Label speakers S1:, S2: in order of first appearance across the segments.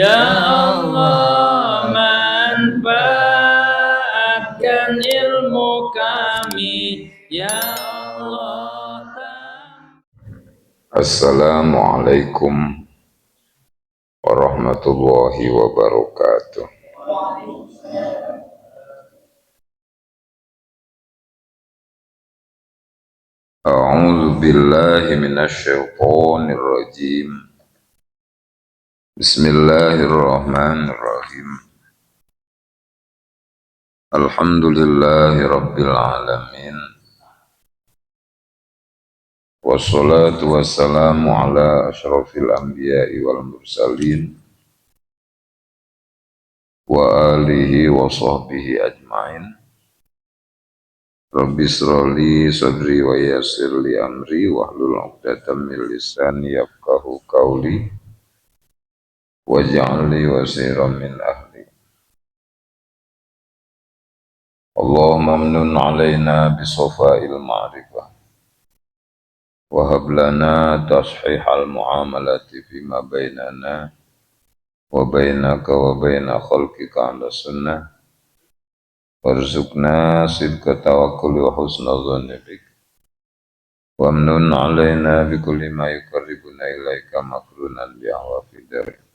S1: Ya Allah, manfaatkan ilmu kami. Ya Allah.
S2: Assalamualaikum warahmatullahi wabarakatuh. A'udzu billahi minasyaitonir rajim. Bismillahirrahmanirrahim. Alhamdulillahi rabbil alamin. Wassalatu wassalamu ala asyrafil anbiya'i wal mursalin wa alihi wa sahbihi ajmain. Rabbi shrali sadri wa yassir li amri wahlul 'uqdatam min lisani yafqahu qawli waj'al li wasiran min ahli. Allahumma mnun 'alaina bi safa'il ma'rifah wa hab lana tashihal muamalati fima bainana wa bainaka wa baina khalqika 'ala sunnah warzuqna sidqa tawakkuli wa husna dhanni bik. Wamnun alaina bikulli ma yuqarribuna ilaika makrunan bi'awafi dari.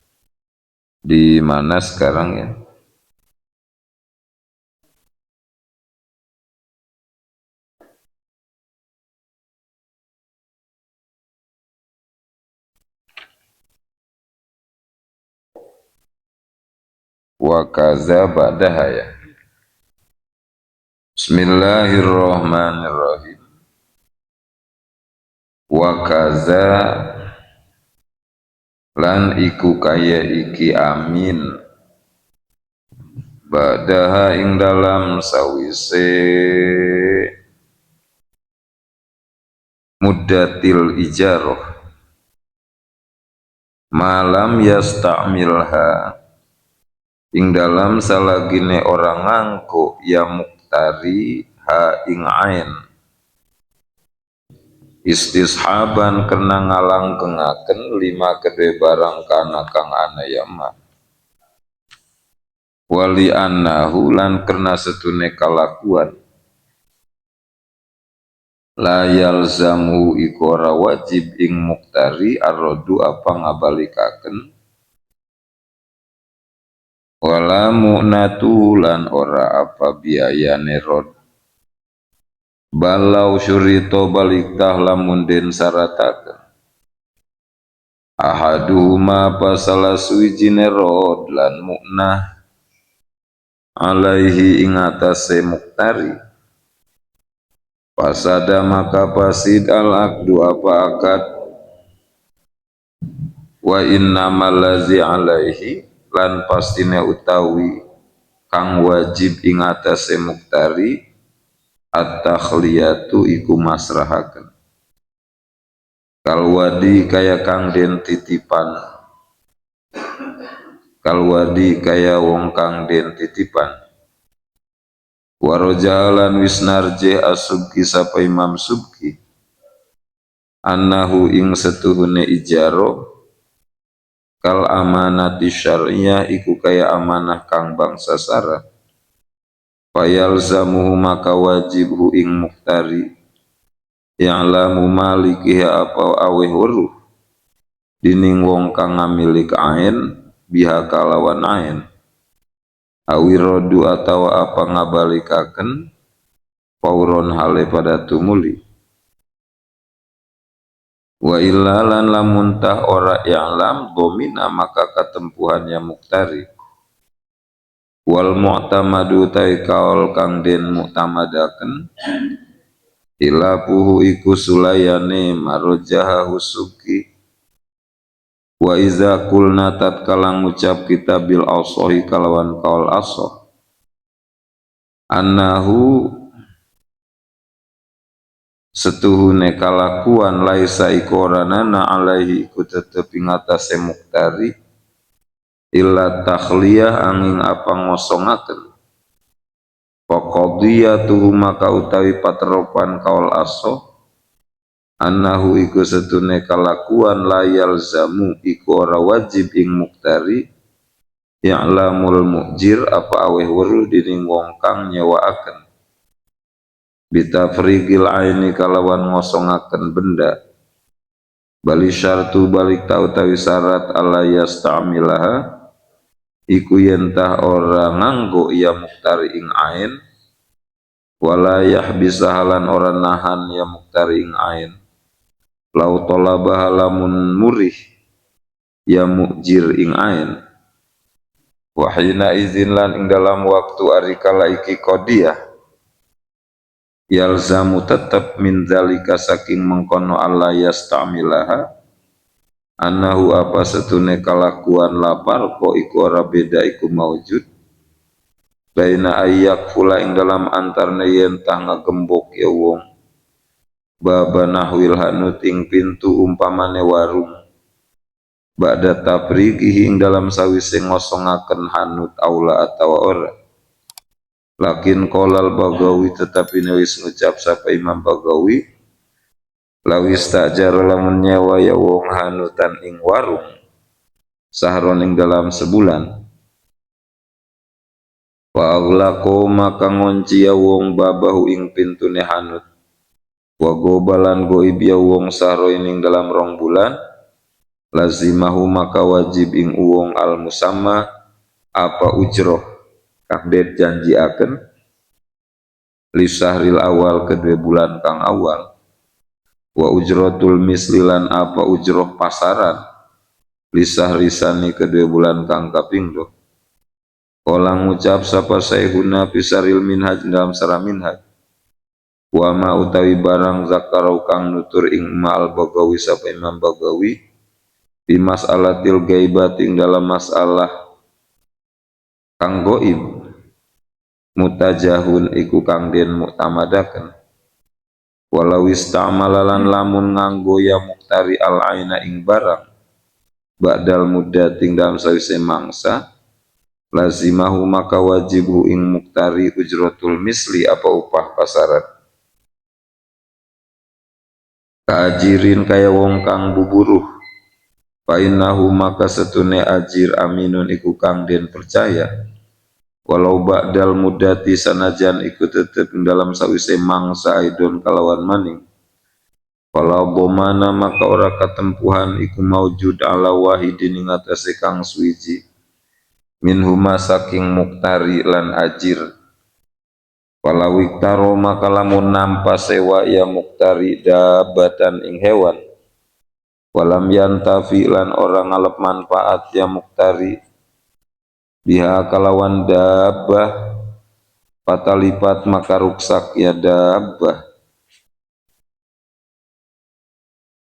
S2: Di mana sekarang ya? Wa kaza ba'daha ya. Bismillahirrahmanirrahim. Wa kaza lan iku kaya iki amin ba'daha ing dalam sawise muddatil ijarah malam yasta'milha ing dalam salagine orang ngangko ya muktari ha ing ain istishaban kena ngalang kengaken lima kedue barang kana kang ana yama wali annahu lan kena setune kalakuan la yalzamu iku ora wajib ing muktari arrodu apa ngabalikaken wala mu'natu lan ora apa biayane rod balau syurito baliktah lamun den sarataken ahaduhuma pasala suwijine rod lan mu'nah alaihi ing atase muktari pasada maka pasid al akdu apa akad wa innamal lazi alaihi lan pastine utawi kang wajib ing atase muktari at-takhliyatu iku masrahaken kalwadi kaya kang den titipan kalwadi kaya wong kang den titipan warojalan wisnarje as-subki sapa Imam Subki annahu ing setuhune ijaro kal amanati syar'iyah iku kaya amanah kang bangsa syarat fayalzamuhu maka wajibhu ing muktari ya'lamu malikiha apa aweh weruh dining wong kang ngamilik ain biha kalawan ain awirodu atawa apa ngabalikaken pauron hale pada tumuli wa illa lan lamun tah ora ya'lam domina maka katempuhannya muktari wal mu'tamadu taikaul kang den mu'tamadaken ilapuhu iku sulayane marojaha husuki wa iza kulna tatkala ngucap kita bil asohi kalawan kaul asoh annahu setuhune kalakuan laisa iku oranana alaihi iku tetep ing atase muktari illa takhliyah angin apa ngosongaken faqadiyatuhu maka utawi pateropan kaul asoh annahu iku setune kalakuan la yalzamu iku ora wajib ing muktari Ya'lamul mu'jir apa aweh weruh dining wong kang nyewaaken bitafrigil aini kalawan ngosongaken benda bali syartu balik tahu-tahu syarat ala yasta'milaha iku yentah ora nganggo ia muktari ing ain wala yahbisahalan ora nahan ya muktari ing ain lau tolabah lamun murih ya mukjir ing ain wahina izin lan ing dalam waktu arikala iki qodiyah yalzamu tetep min zalika saking mengkono Allah yasta'milaha annahu apa setune kalakuan lapar ko iku ora beda iku maujud baina ayyak fula ing dalam antarne yen tah ngagembok ya wong baba nahwil hanut ing pintu umpamane warung ba'da tafriqihi ing dalam sawise ngosongaken hanut aula atawa ora lakin qolal Bagawi tetapi wis ngucap sapa Imam Bagawi lawis tajar lamun nyewa ya wong hanutan ing warung sahron ing dalam sebulan wa aghlaqo maka ngunci ya wong babahu ing pintune hanut wa gobalan goib ya wong sahro ing dalam rong bulan lazimahu maka wajib ing uwong al musamma apa ujroh kakdet janji akan lisahril awal kedua bulan kang awal wa ujrotul mislilan apa ujroh pasaran lisahrisani kedua bulan kang kapingdo orang ucap sapa sayhuna pisaril minhaj dalam sarah minhaj wa ma utawi barang zakarau kang nutur ing ma'al Bagawi sapa Imam Bagawi di mas'alatil gaibat ing dalam masalah kang goib mutajahun iku kang den muktamadaken walau istamalalan lamun nganggo ya muktari al aina ing barang ba'dal muddat ing dalam sawise mangsa lazimahu maka wajibu ing muktari ujratul misli apa upah pasaran kaajirin kaya wong kang buburuh fa innahu maka setune ajir aminun iku kang den percaya walau ba'dal mudati sanajan iku tetep dalam sawise mangsa aidon kalawan maning walau bomana maka ora katempuhan iku maujud ala wahidin ing atase kang suwiji minhuma saking muktari lan ajir walau iktaro maka lamun nampa sewa ya muktari dabatan ing hewan walam yantafi lan orang ngalep manfaat ya muktari biha kalawan dabbah patalipat maka ruksak ya dabbah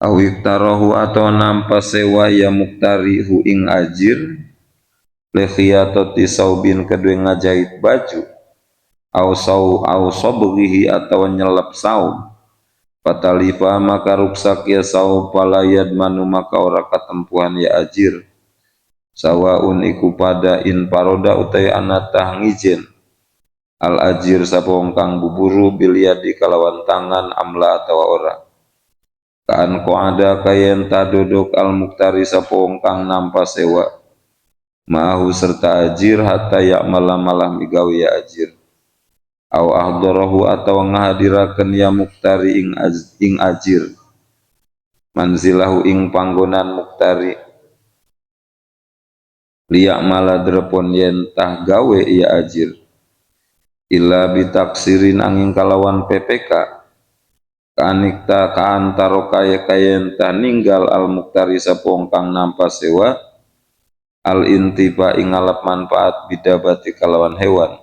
S2: awik tarohu atau nampa sewa ya muktari hu ing ajir lekhiyatoti saubin kedua ngajahit baju au sobgihi atau nyelep saum patalifa maka ruksak ya saum palayad manu maka ora katempuhan ya ajir sawaun iku pada in paroda utai anatah ngijen al ajir sapong kang buburu bilyadi kalawan tangan amla atawa ora kaan ko ada kayen tadodok al muktari sapong kang nampa sewa ma'ahu serta ajir hatta ya malam migawi ya ajir au ahdarahu atau ngahadiraken ya muktari ing ajir manzilahu ing panggonan muktari liyak malah drepon yen tah gawe ya ajir illa bitaksirin angin kalawan PPK kanikta kaantaro kayen tah ninggal al muktari sapong kang nampa sewa al intiba ing ngalap manfaat bidabati kalawan hewan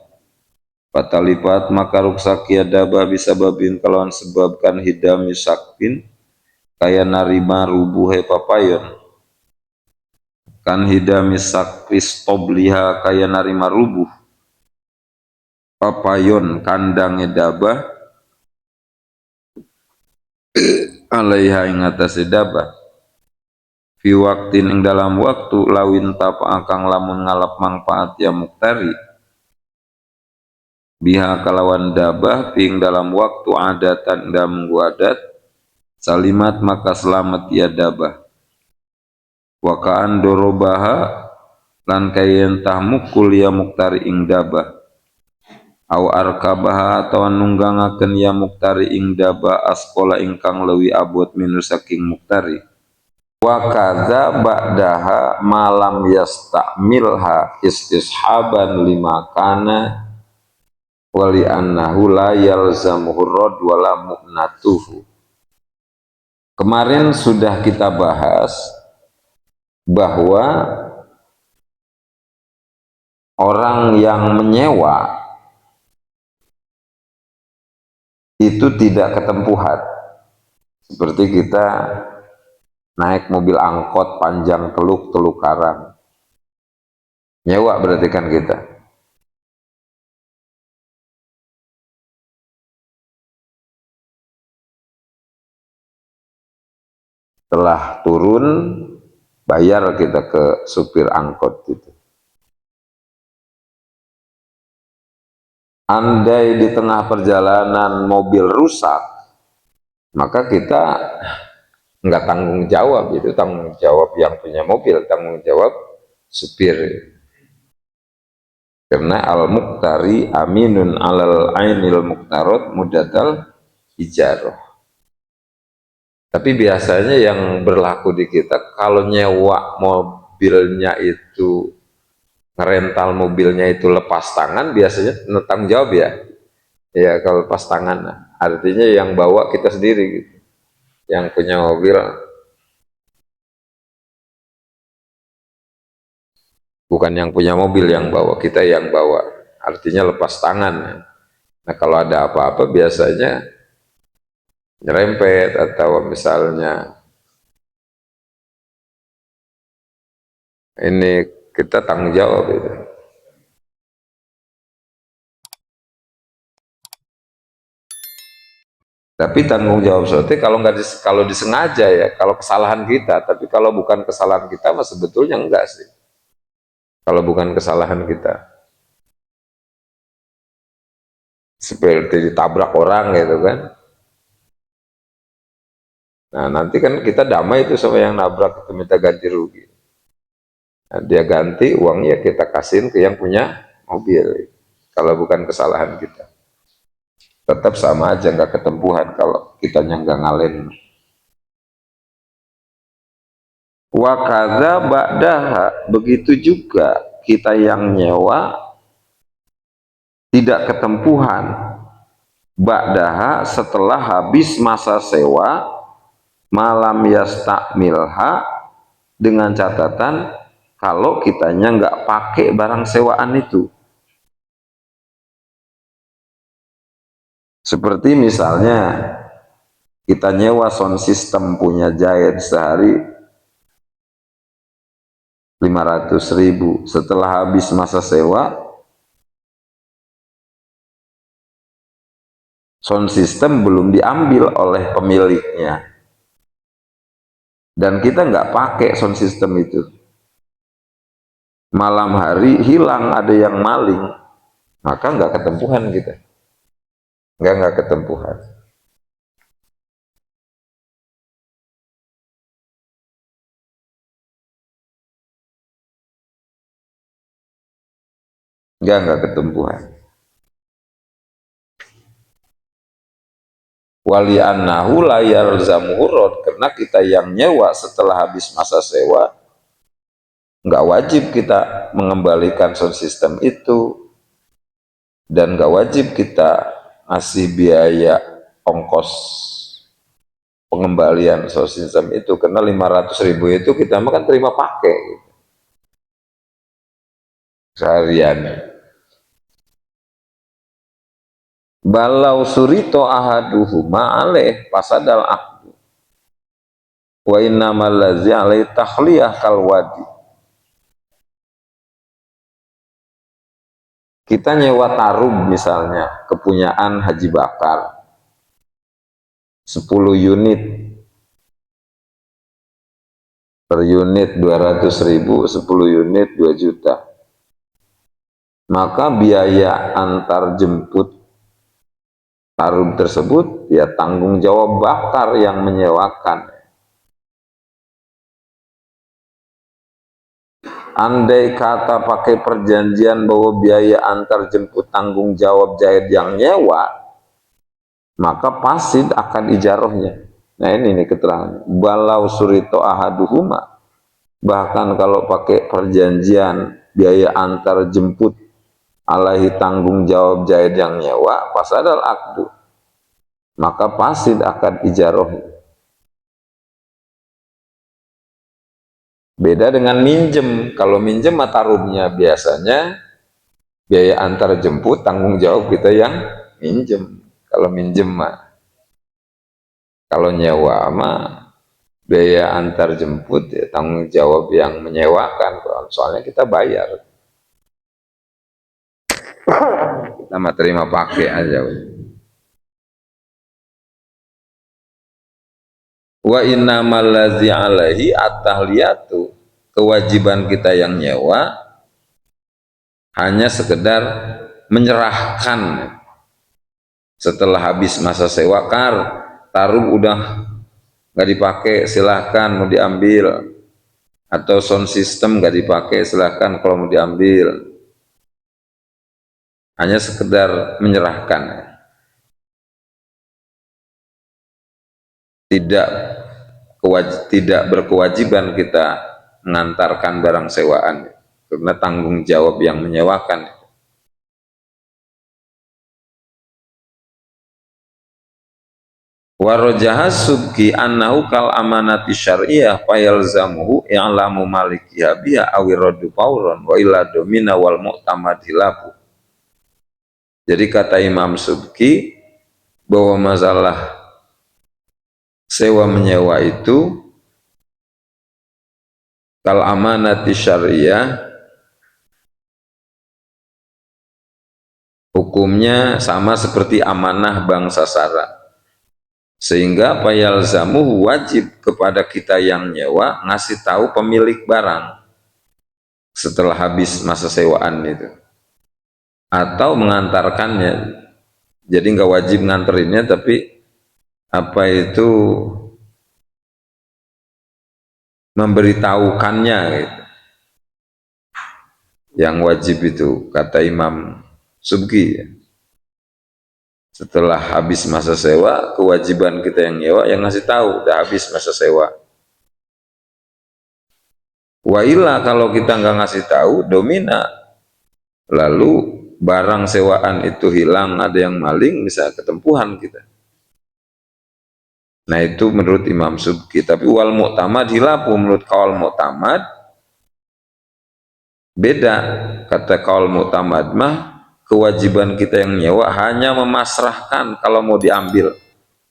S2: patalipat maka ruksak ya daba bisa babin kalawan sebabkan hidami sakpin kaya narima rubuhe papayon kan hidami sakpis tobliha kaya narima rubuh papayon kandangnya daba alaiha ing atase daba fi waktin ing dalam waktu lawin tapa akang lamun ngalap manfaat ya muktari biha kalawan dabah ping dalam waktu adatan dalam adat salimat maka selamat ya dabah wakaan dorobaha lan kayen tah mukul ya muktari ing dabah au arkabaha atau nunggangaken ya muktari ing dabah askola ingkang lewi abot minu saking muktari wa kadza ba'daha malam yastamilha istishaban lima kana wali annahu la yalzamuhu rad wala mu'natuhu. Kemarin sudah kita bahas bahwa orang yang menyewa itu tidak ketempuhan. Seperti kita naik mobil angkot panjang Teluk Karang. Nyewa berarti kan kita. Setelah turun, bayar kita ke supir angkot itu. Andai di tengah perjalanan mobil rusak, maka kita nggak tanggung jawab, itu tanggung jawab yang punya mobil, tanggung jawab supir. Karena al-muqtari aminun alal ainil muqtarot mudatal ijarah. Tapi biasanya yang berlaku di kita, kalau nyewa mobilnya itu, ngerental mobilnya itu lepas tangan, biasanya tanggung jawab ya. Ya kalau lepas tangan, artinya yang bawa kita sendiri gitu. Yang punya mobil, bukan yang punya mobil yang bawa, kita yang bawa. Artinya lepas tangan. Nah kalau ada apa-apa biasanya nyerempet atau misalnya ini kita tanggung jawab itu. Tapi tanggung jawab seperti kalau disengaja ya, kalau kesalahan kita. Tapi kalau bukan kesalahan kita, mah sebetulnya enggak sih. Kalau bukan kesalahan kita, seperti ditabrak orang gitu kan. Nah nanti kan kita damai itu sama yang nabrak itu, minta ganti rugi. Nah, dia ganti uangnya kita kasihin ke yang punya mobil. Kalau bukan kesalahan kita, tetap sama aja nggak ketempuhan kalau kitanya nggak ngalen. Wa kadza ba'daha, begitu juga kita yang nyewa tidak ketempuhan ba'daha setelah habis masa sewa malam yastakmilha, dengan catatan kalau kitanya nggak pakai barang sewaan itu. Seperti misalnya kita nyewa sound system punya Giant sehari 500.000, setelah habis masa sewa sound system belum diambil oleh pemiliknya dan kita nggak pakai sound system itu, malam hari hilang, ada yang maling, maka nggak ketempuhan kita, nggak ketempuhan. Nggak ketempuhan. Wali annahu la yalzamuhu rad, karena kita yang nyewa setelah habis masa sewa nggak wajib kita mengembalikan sound system itu, dan nggak wajib kita ngasih biaya ongkos pengembalian sound system itu, karena 500.000 itu kita makan terima pakai gitu, seharian. Balau surito ahaduhuma alaih pasadal ahdu wa innamal ladzi alaih takhliyah kalwadi. Kita nyewa tarub misalnya, kepunyaan Haji Bakar 10 unit, per unit 200.000, 10 unit 2 juta, maka biaya antar jemput tarub tersebut ya tanggung jawab Bakar yang menyewakan. andai kata pakai perjanjian bahwa biaya antar jemput tanggung jawab Zaid yang nyewa, maka pasid akan ijarohnya. Nah ini nih keterangan. Balau surito ahaduhuma, bahkan kalau pakai perjanjian biaya antar jemput alaihi tanggung jawab Zaid yang nyewa, fasadal akdu, maka pasid akan ijarohnya. Beda dengan minjem. Kalau minjem matarubnya biasanya biaya antar jemput tanggung jawab kita yang minjem. Kalau minjem mah, kalau nyewa mah biaya antar jemput ya tanggung jawab yang menyewakan. Soalnya kita bayar, kita mah terima pakai aja. Wa innamal ladzi alaihi at-tahliyatu, kewajiban kita yang nyewa hanya sekedar menyerahkan setelah habis masa sewa. Taruh udah nggak dipakai, silahkan mau diambil. Atau sound system nggak dipakai, silahkan kalau mau diambil. Hanya sekedar menyerahkan, tidak berkewajiban kita mengantarkan barang sewaan, karena tanggung jawab yang menyewakan. Warajah subki annahu kal amanati syar'iyah fayalzamuhu i'lamu malikiha biha awiradu fauron wa illa domina wal mu'tamadilahu. Jadi kata Imam Subki bahwa masalah sewa menyewa itu kal amanati syar'iyah, hukumnya sama seperti amanah bank sasara. Sehingga payalzamuhu, wajib kepada kita yang nyewa ngasih tahu pemilik barang setelah habis masa sewaan itu, atau mengantarkannya. Jadi nggak wajib nganterinnya, tapi apa itu memberitahukannya gitu. Yang wajib itu kata Imam Subki, setelah habis masa sewa, kewajiban kita yang nyewa yang ngasih tahu udah habis masa sewa. Wa illa, kalau kita nggak ngasih tahu, domina, lalu barang sewaan itu hilang, ada yang maling, bisa ketempuhan kita. Nah itu menurut Imam Subki. Tapi wal mu'tamad hilafu, menurut kaul mu'tamad beda. Kata kaul mu'tamad mah kewajiban kita yang nyewa hanya memasrahkan kalau mau diambil,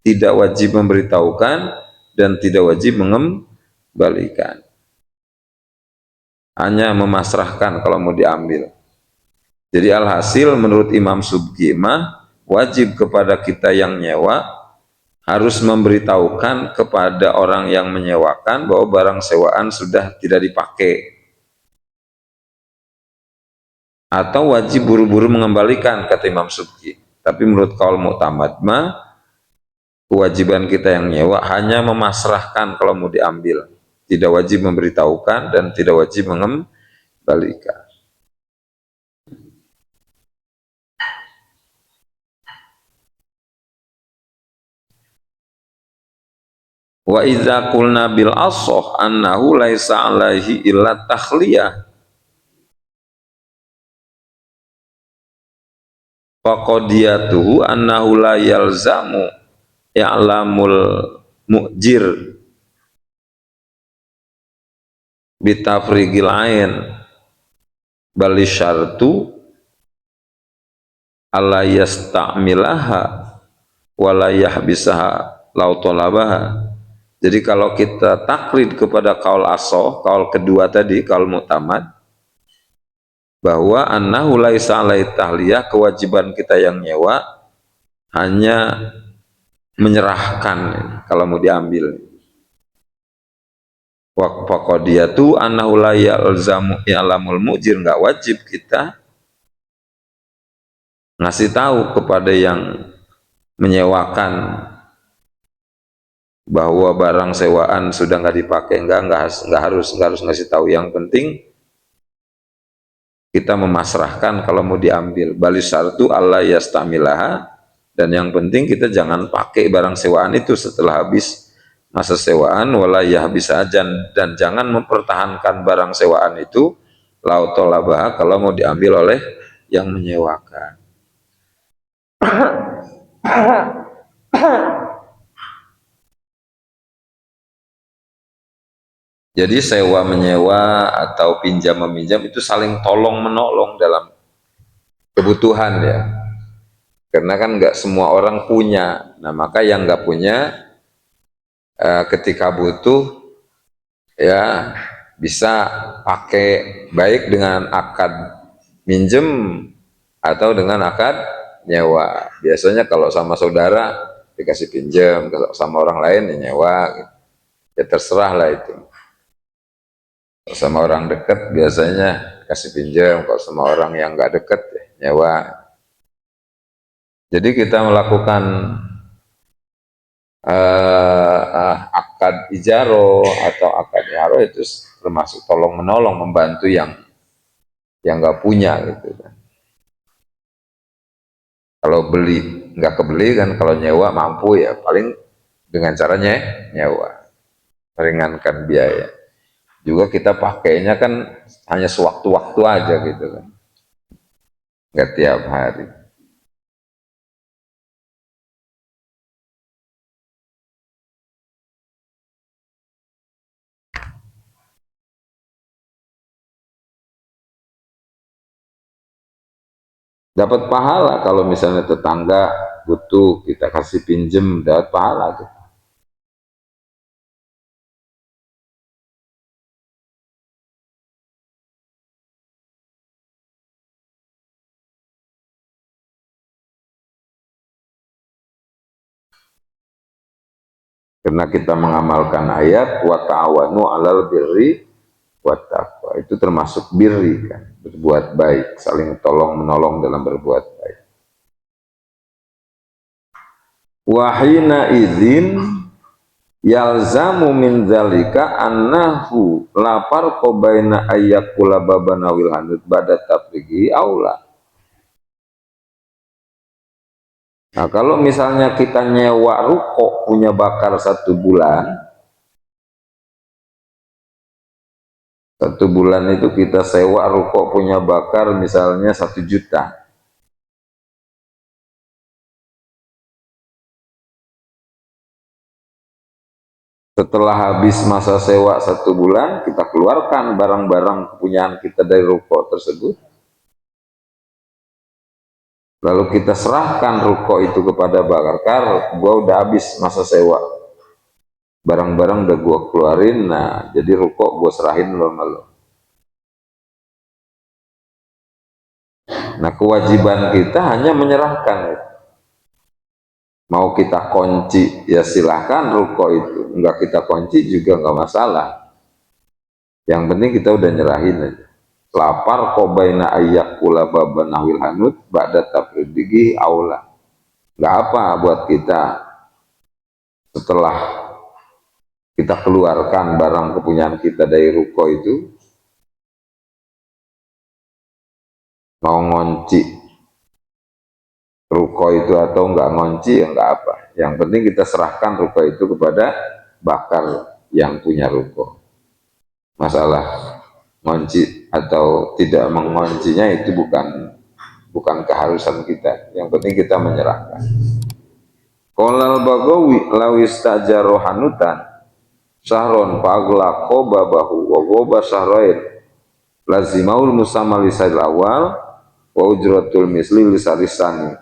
S2: tidak wajib memberitahukan dan tidak wajib mengembalikan, hanya memasrahkan kalau mau diambil. Jadi alhasil menurut Imam Subki mah wajib kepada kita yang nyewa harus memberitahukan kepada orang yang menyewakan bahwa barang sewaan sudah tidak dipakai, atau wajib buru-buru mengembalikan kata Imam Subki. Tapi menurut kaul mu'tamad mah kewajiban kita yang nyewa hanya memasrahkan kalau mau diambil, tidak wajib memberitahukan dan tidak wajib mengembalikan. Wa idza qulna bil ashah annahu laisa alaihi illa takhliyah faqadiyatuhu annahu la yalzamu i'lamul mu'jir bitafrigil ain bal syartu alla yasta'milaha wa la yahbisaha lau talabaha. Jadi kalau kita taklid kepada kaul asoh, kaul kedua tadi, kaul mu'tamad, bahwa annahu laisa alaihi tahliyah, kewajiban kita yang nyewa hanya menyerahkan kalau mau diambil. Wa faqadiyatu annahu la yalzamu i'lamul mujir, nggak wajib kita ngasih tahu kepada yang menyewakan bahwa barang sewaan sudah nggak dipakai, nggak harus ngasih tahu. Yang penting kita memasrahkan kalau mau diambil. Bali syartu Allah yastamilaha, dan yang penting kita jangan pakai barang sewaan itu setelah habis masa sewaan, walayah bisa ajan, dan jangan mempertahankan barang sewaan itu lautolabah kalau mau diambil oleh yang menyewakan. Jadi sewa menyewa atau pinjam meminjam itu saling tolong menolong dalam kebutuhan ya. Karena kan nggak semua orang punya. Nah maka yang nggak punya ketika butuh ya bisa pakai baik dengan akad minjem atau dengan akad nyewa. Biasanya kalau sama saudara dikasih pinjam, kalau sama orang lain ya nyewa gitu. Ya terserah lah itu. Kalau sama orang dekat biasanya kasih pinjam, kalau sama orang yang nggak dekat ya nyewa. Jadi kita melakukan akad ijaro atau akad iharo itu termasuk tolong menolong, membantu yang nggak punya gitu kan. Kalau beli nggak kebeli kan, kalau nyewa mampu ya paling dengan caranya nyewa, meringankan biaya. Juga kita pakainya kan hanya sewaktu-waktu aja gitu kan, nggak tiap hari. Dapat pahala kalau misalnya tetangga butuh kita kasih pinjem, dapat pahala tuh. Karena kita mengamalkan ayat wa ta'awanu 'alal birri wat taqwa, itu termasuk birri kan, berbuat baik, saling tolong menolong dalam berbuat baik. Wahina izin yalzamu min zalika annahu lapar qabaina ayyakula babana wil hanud ba'da tabrigi aula. Nah kalau misalnya kita nyewa ruko punya bakar 1 bulan, 1 bulan itu kita sewa ruko punya bakar misalnya 1 juta. Setelah habis masa sewa 1 bulan, kita keluarkan barang-barang kepunyaan kita dari ruko tersebut. Lalu kita serahkan ruko itu kepada bakar, gua udah habis masa sewa. Barang-barang udah gua keluarin, nah jadi ruko gua serahin lo sama lo. Nah kewajiban kita hanya menyerahkan. Mau kita kunci ya silahkan ruko itu, enggak kita kunci juga enggak masalah. Yang penting kita udah nyerahin aja. Lapar kobaina ayak pula baban awil hanud ba'da tafridigi aula. Enggak apa buat kita setelah kita keluarkan barang kepunyaan kita dari ruko itu, mau ngunci ruko itu atau enggak ngunci ya enggak apa. Yang penting kita serahkan ruko itu kepada bakar yang punya ruko. Masalah ngunci atau tidak menguncinya itu bukan keharusan kita. Yang penting kita menyerahkan. Qolal bagawi lawis tajaro hanutan sahron fa'agla babahu wa goba sahrain lazimaul musamma lisail awal wa ujratul misli lisarisani.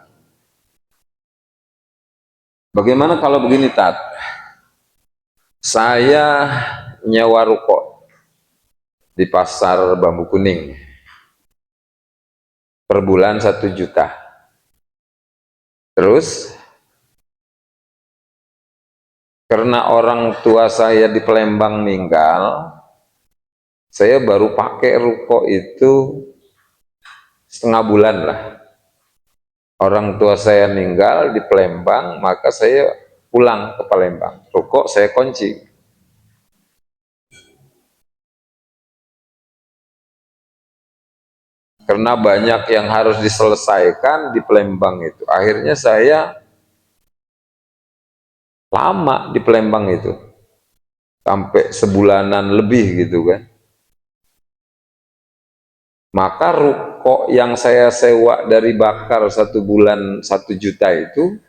S2: Bagaimana kalau begini Tat? Saya nyewa ruko di pasar Bambu Kuning per bulan 1 juta. Terus karena orang tua saya di Palembang meninggal, saya baru pakai ruko itu setengah bulan lah. Orang tua saya meninggal di Palembang, maka saya pulang ke Palembang. Ruko saya kunci. karena banyak yang harus diselesaikan di Palembang itu. Akhirnya saya lama di Palembang itu, sampai sebulanan lebih gitu kan. Maka ruko yang saya sewa dari Bakar 1 bulan 1 juta itu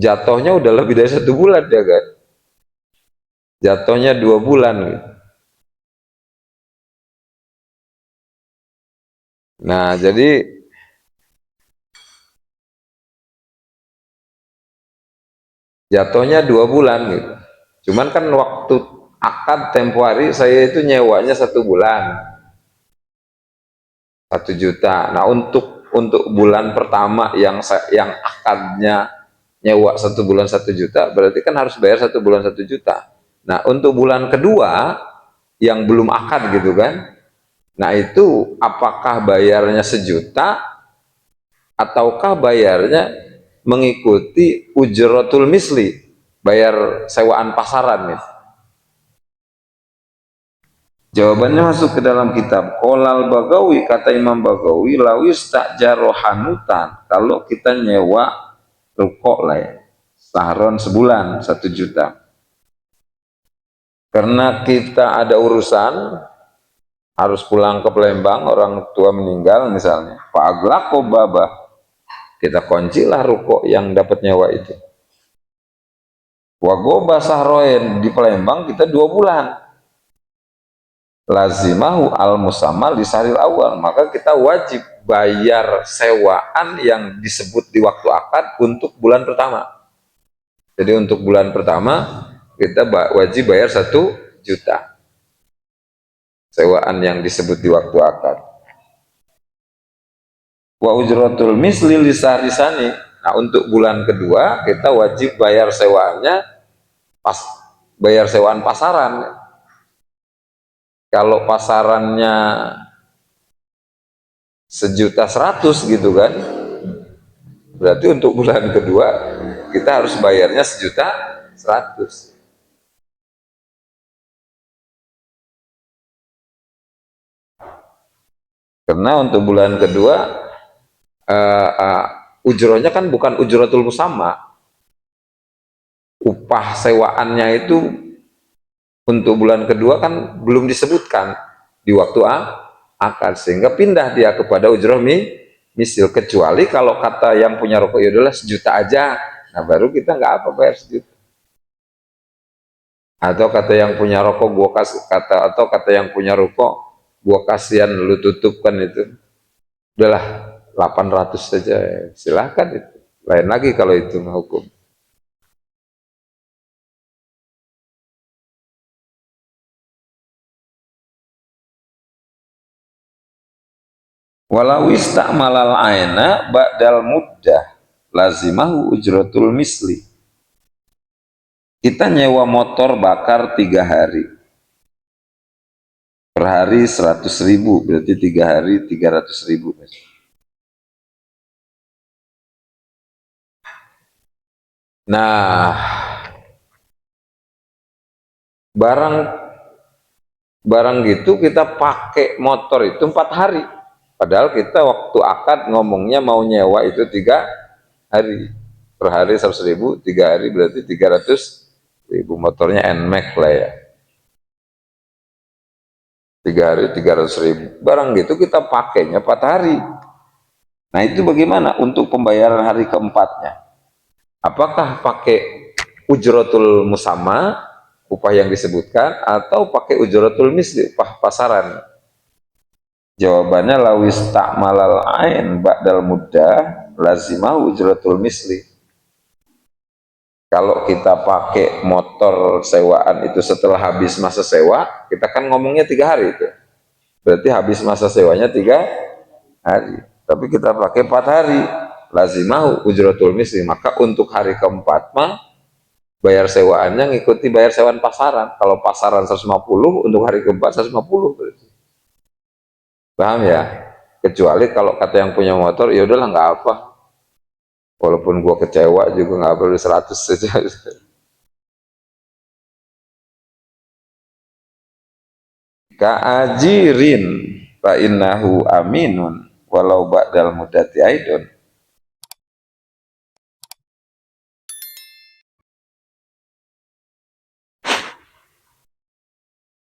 S2: jatuhnya udah lebih dari 1 bulan ya kan. Jatuhnya 2 bulan gitu. Nah jadi jatuhnya 2 bulan gitu. Cuman kan waktu akad tempo hari saya itu nyewanya 1 bulan 1 juta. Nah untuk bulan pertama yang akadnya nyewa 1 bulan 1 juta, berarti kan harus bayar 1 bulan 1 juta. Nah untuk bulan kedua yang belum akad gitu kan, nah itu apakah bayarnya 1 juta ataukah bayarnya mengikuti ujratul misli, bayar sewaan pasaran nih. Jawabannya masuk ke dalam kitab Qolal Bagawi, kata Imam Bagawi, lawis tak jarohanutan, kalau kita nyewa ruko lah ya, sahron sebulan 1 juta, karena kita ada urusan harus pulang ke Palembang, orang tua meninggal misalnya, Pak Aglako Babah, kita kuncilah ruko yang dapat nyewa itu. Wagoba sahroen, di Palembang kita 2 bulan, lazimahu al musammal di saril awal, maka kita wajib bayar sewaan yang disebut di waktu akad untuk bulan pertama. Jadi untuk bulan pertama kita wajib bayar 1 juta sewaan yang disebut di waktu akad. Wa ujratul misli lisarisani, nah untuk bulan kedua kita wajib bayar sewaannya bayar sewaan pasaran. Kalau pasarannya 1.100.000 gitu kan, berarti untuk bulan kedua kita harus bayarnya 1.100.000. Karena untuk bulan kedua ujrohnya kan bukan ujratul musamma, upah sewaannya itu untuk bulan kedua kan belum disebutkan di waktu akad, sehingga pindah dia kepada ujroh misil, kecuali kalau kata yang punya rokok ya udahlah 1 juta aja, nah baru kita nggak apa bayar 1 juta. Atau kata yang punya rokok gua kasih, atau kata yang punya rokok gua kasihan lu tutupkan itu, udahlah 800 saja, silahkan, itu lain lagi kalau itu hukum. Walau ista'malal aina ba'dal muddah lazimahu ujratul misli. Kita nyewa motor bakar 3 hari, per hari 100.000, berarti 3 hari 300.000. Nah, barang gitu kita pakai motor itu 4 hari, padahal kita waktu akad ngomongnya mau nyewa itu 3 hari, per hari 100.000, 3 hari berarti 300.000. Motornya NMAX lah ya, 3 hari 300.000. Barang gitu kita pakainya 4 hari. Nah itu bagaimana untuk pembayaran hari keempatnya? Apakah pakai ujratul musamma, upah yang disebutkan, atau pakai ujratul misli, upah pasaran? Jawabannya lawis ta'malal ain ba'dal muddah lazimah ujratul misli. Kalau kita pakai motor sewaan itu setelah habis masa sewa, kita kan ngomongnya 3 hari itu, berarti habis masa sewanya 3 hari, tapi kita pakai 4 hari, lazimah ujratul misli, maka untuk hari keempat mah bayar sewaannya ngikuti bayar sewaan pasaran. Kalau pasaran 150, untuk hari keempat 150 berarti. Paham ya? Kecuali kalau kata yang punya motor, ya udahlah nggak apa, walaupun gua kecewa juga nggak perlu 100 saja. Kaajirin, fa innahu aminun walau ba'dal mudati aidon.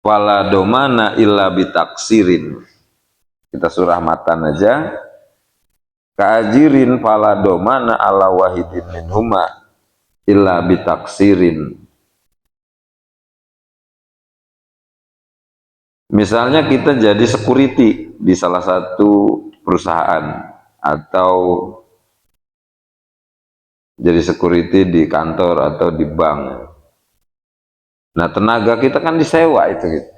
S2: Wala domana illa bitaksirin. Kita surah matan aja. Kaajirin fala domana ala wahidin minhuma illa bitaksirin. Misalnya kita jadi security di salah satu perusahaan atau jadi security di kantor atau di bank. Nah, tenaga kita kan disewa itu gitu,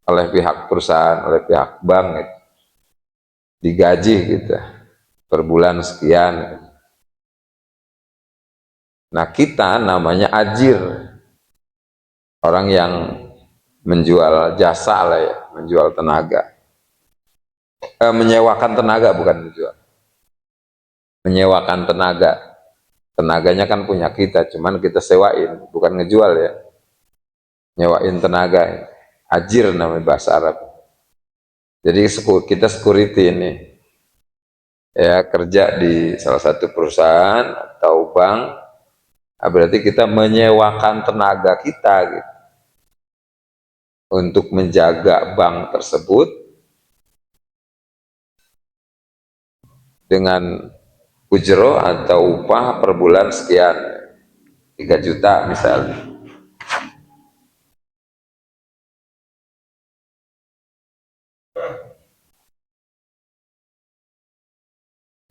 S2: oleh pihak perusahaan, oleh pihak bank gitu. Digaji gitu per bulan sekian. Nah, kita namanya ajir, orang yang menjual jasa lah ya, menjual tenaga, menyewakan tenaga, bukan menjual, menyewakan tenaga. Tenaganya kan punya kita, cuman kita sewain, bukan ngejual ya, nyewain tenaga. Ajir namanya bahasa Arab. Jadi kita security ini ya, kerja di salah satu perusahaan atau bank. Nah, berarti kita menyewakan tenaga kita gitu, untuk menjaga bank tersebut dengan ujro atau upah per bulan sekian, 3 juta misalnya.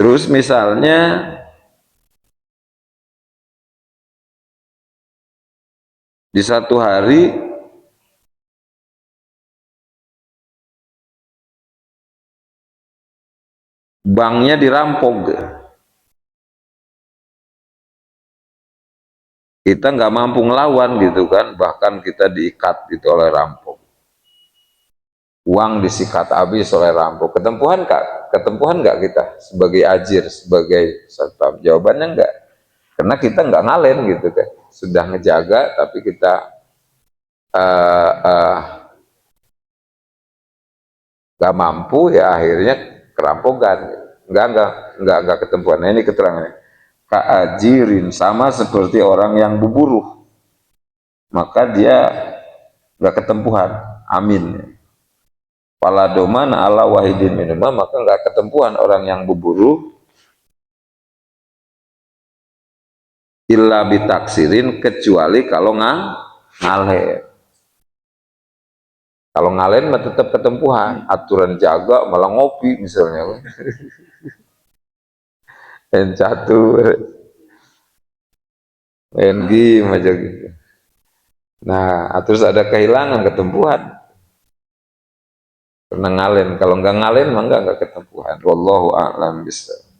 S2: Terus misalnya di satu hari banknya dirampok, kita nggak mampu ngelawan gitu kan, bahkan kita diikat gitu oleh rampok, uang disikat habis oleh rampok. Ketempuhan nggak kita sebagai ajir, sebagai satpam? Jawabannya enggak, karena kita nggak ngalen gitu kan, sudah ngejaga tapi kita nggak mampu, ya akhirnya kerampokan. Nggak ketempuhan. Nah, ini keterangannya. Kaajirin, sama seperti orang yang berburuh, maka dia nggak ketempuhan, amin. Pala doman ala wahidin minuma, maka nggak ketempuhan orang yang berburuh illa bitaksirin, kecuali kalau ngalen. Kalau ngalen mah tetap ketempuhan, aturan jaga malah ngopi misalnya. Main catur, main game aja gitu. Nah, terus ada kehilangan, ketempuhan. Karena ngalen, kalau nggak ngalen mah nggak ketempuhan. Wallahu a'lam bishawab.